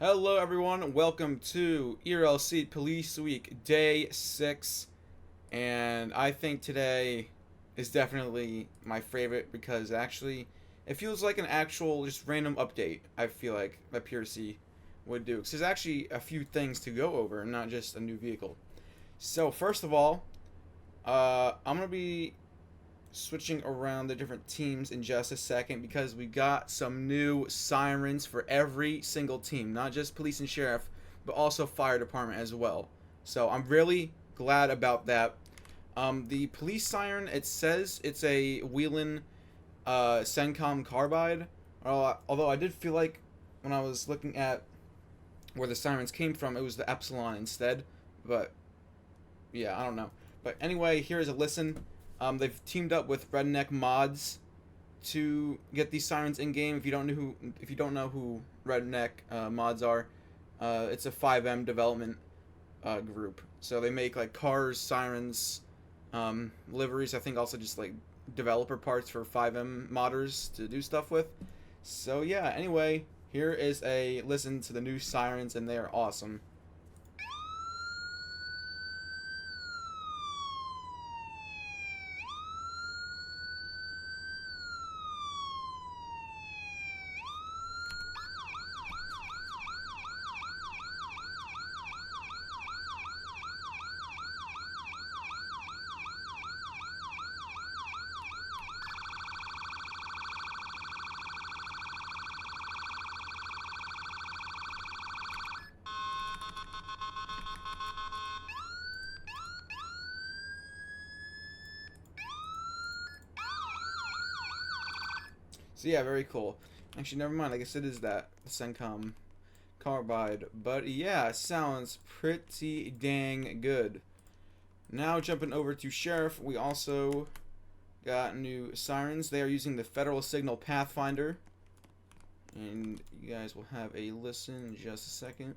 Hello everyone, welcome to ERLC Police Week Day 6, and I think today is definitely my favorite because actually it feels like an actual just random update. I feel like that PRC would do, because there's actually a few things to go over and not just a new vehicle. So first of all, I'm going to be switching around the different teams in just a second because we got some new sirens for every single team, not just police and sheriff, but also fire department as well. So I'm really glad about that. The police siren, it says it's a Wheelin Sencom carbide, although I did feel like when I was looking at where the sirens came from, it was the Epsilon instead, but yeah, I don't know. But anyway, here is a listen. They've teamed up with Redneck Mods to get these sirens in game. If you don't know who Redneck Mods are, it's a 5M development group. So they make like cars, sirens, liveries. I think also just like developer parts for 5M modders to do stuff with. So yeah. Anyway, here is a listen to the new sirens, and they are awesome. So yeah, very cool. Actually, never mind. I guess it is that the Sencom carbide. But yeah, sounds pretty dang good. Now jumping over to Sheriff, we also got new sirens. They are using the Federal Signal Pathfinder. And you guys will have a listen in just a second.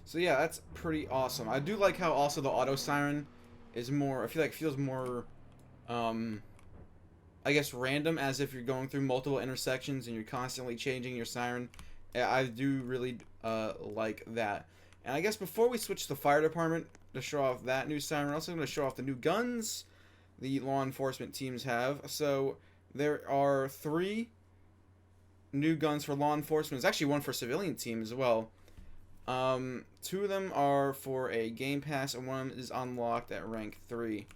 So yeah, that's pretty awesome. I do like how also the auto siren is more, I feel like it feels more, I guess random, as if you're going through multiple intersections and you're constantly changing your siren. Yeah, I do really like that. And I guess before we switch to the fire department to show off that new siren, we're also going to show off the new guns the law enforcement teams have. So there are 3 new guns for law enforcement. There's actually one for civilian team as well. 2 of them are for a Game Pass, and one is unlocked at rank 3.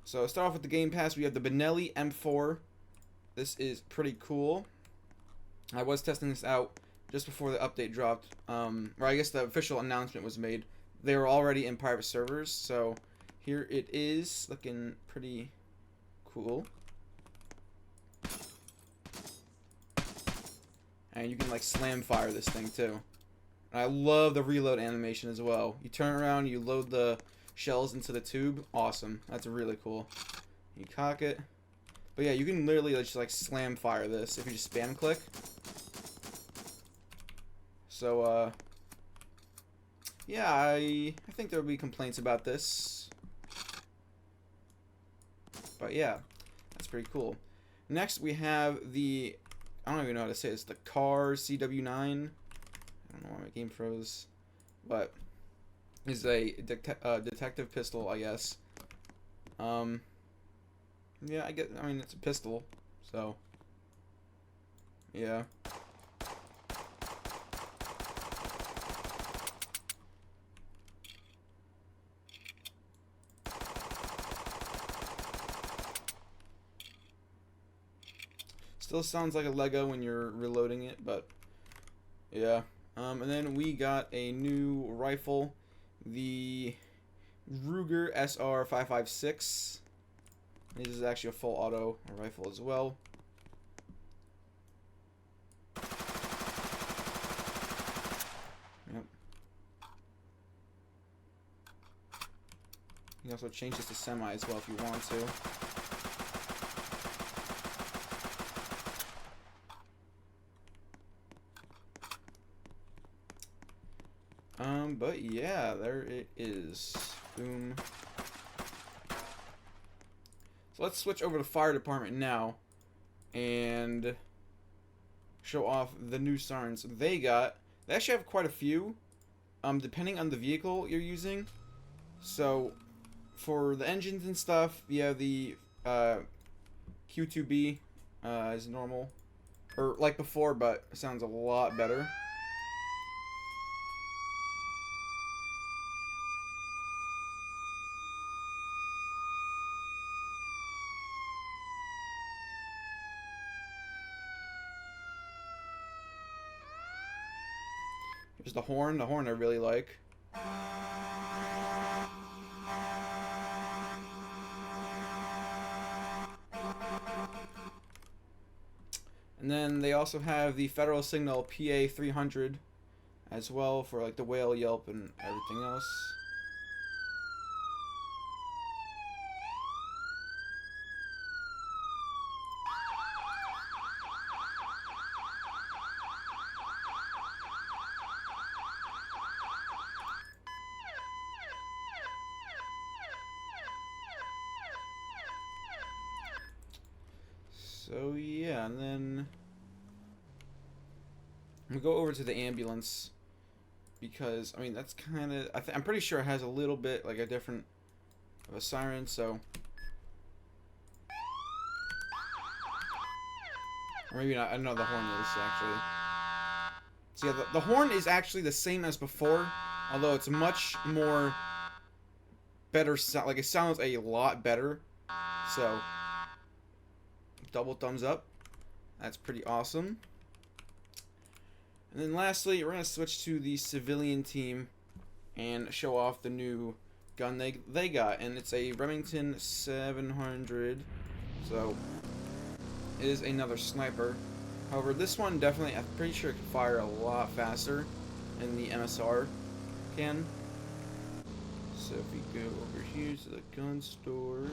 So start off with the Game Pass. We have the Benelli M4. This is pretty cool. I was testing this out just before the update dropped, or I guess the official announcement was made. They were already in private servers, so here it is, looking pretty cool. And you can like slam fire this thing too. I love the reload animation as well. You turn around, you load the shells into the tube. Awesome. That's really cool. You cock it. But yeah, you can literally just like slam fire this if you just spam click. So yeah, I think there will be complaints about this. But yeah, that's pretty cool. Next we have the, I don't even know how to say this, the Car CW9. I don't know why my game froze, but is a detective pistol, I guess. Yeah, I mean, it's a pistol, so yeah. Still sounds like a Lego when you're reloading it, but yeah. And then we got a new rifle, the Ruger SR556. This is actually a full auto rifle as well. Yep. You can also change this to semi as well if you want to. But yeah, there it is. Boom. So let's switch over to fire department now and show off the new sirens they got. They actually have quite a few, depending on the vehicle you're using. So for the engines and stuff, you have the Q2B as normal, or like before, but it sounds a lot better. There's the horn I really like. And then they also have the Federal Signal PA 300 as well for like the whale, yelp, and everything else. So yeah, and then we go over to the ambulance because I mean that's kind of I'm pretty sure it has a little bit like a different of a siren. So or maybe not. I don't know the horn is actually. So yeah, the horn is actually the same as before, although it's much more better. Like it sounds a lot better. So. Double thumbs up. That's pretty awesome. And then lastly, we're going to switch to the civilian team and show off the new gun they got. And it's a Remington 700. So it is another sniper. However, this one definitely, I'm pretty sure it can fire a lot faster than the MSR can. So if we go over here to the gun store.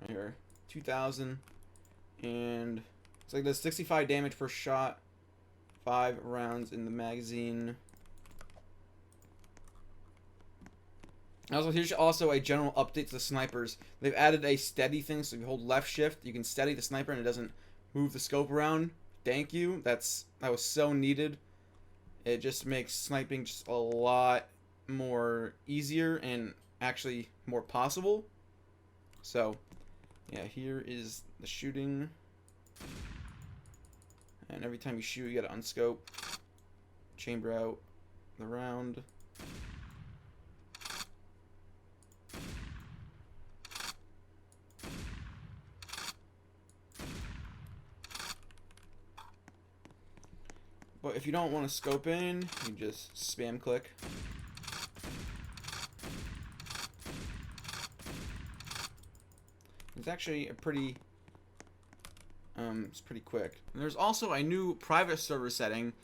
Here, 2,000, and it's like does 65 damage per shot, 5 rounds in the magazine. Also, here's also a general update to the snipers. They've added a steady thing, so if you hold left shift, you can steady the sniper and it doesn't move the scope around. Thank you. That was so needed. It just makes sniping just a lot more easier and actually more possible. So. Yeah, here is the shooting. And every time you shoot, you gotta unscope. Chamber out the round. But if you don't want to scope in, you just spam click. It's actually a pretty, it's pretty quick. And there's also a new private server setting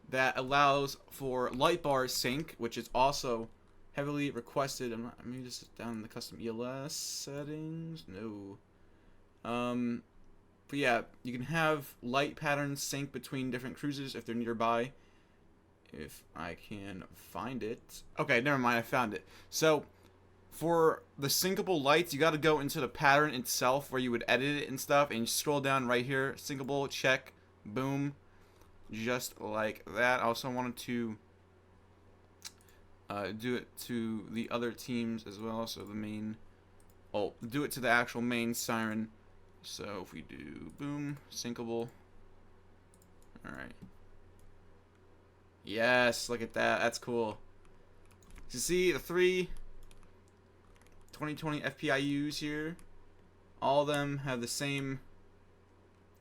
that allows for light bar sync, which is also heavily requested. Maybe just down in the custom ELS settings. No. But yeah, you can have light patterns sync between different cruisers if they're nearby. If I can find it. Okay, never mind. I found it. So. For the syncable lights, you got to go into the pattern itself where you would edit it and stuff, and you scroll down right here, syncable, check, boom, just like that. I also wanted to do it to the other teams as well, so the main, do it to the actual main siren. So if we do boom, syncable, alright. Yes, look at that, that's cool. You see the 3 2020 FPIUs here. all of them have the same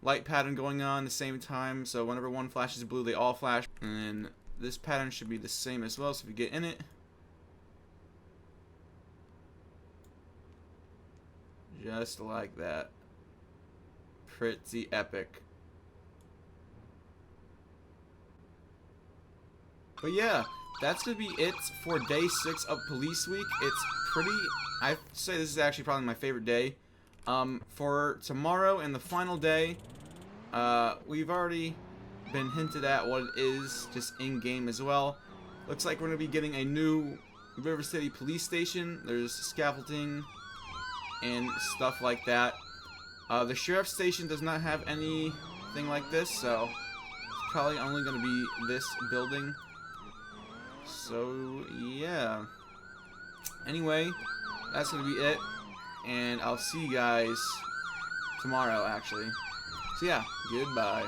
light pattern going on at the same time, so whenever one flashes blue, they all flash. And this pattern should be the same as well, so if you get in it, just like that. Pretty epic. But yeah, that's gonna be it for day 6 of Police Week. It's pretty, I'd say this is actually probably my favorite day. For tomorrow and the final day, we've already been hinted at what it is, just in-game as well. Looks like we're gonna be getting a new River City police station. There's scaffolding and stuff like that. The sheriff's station does not have anything like this, so it's probably only gonna be this building. So yeah, anyway, that's gonna be it, and I'll see you guys tomorrow actually. So yeah, goodbye.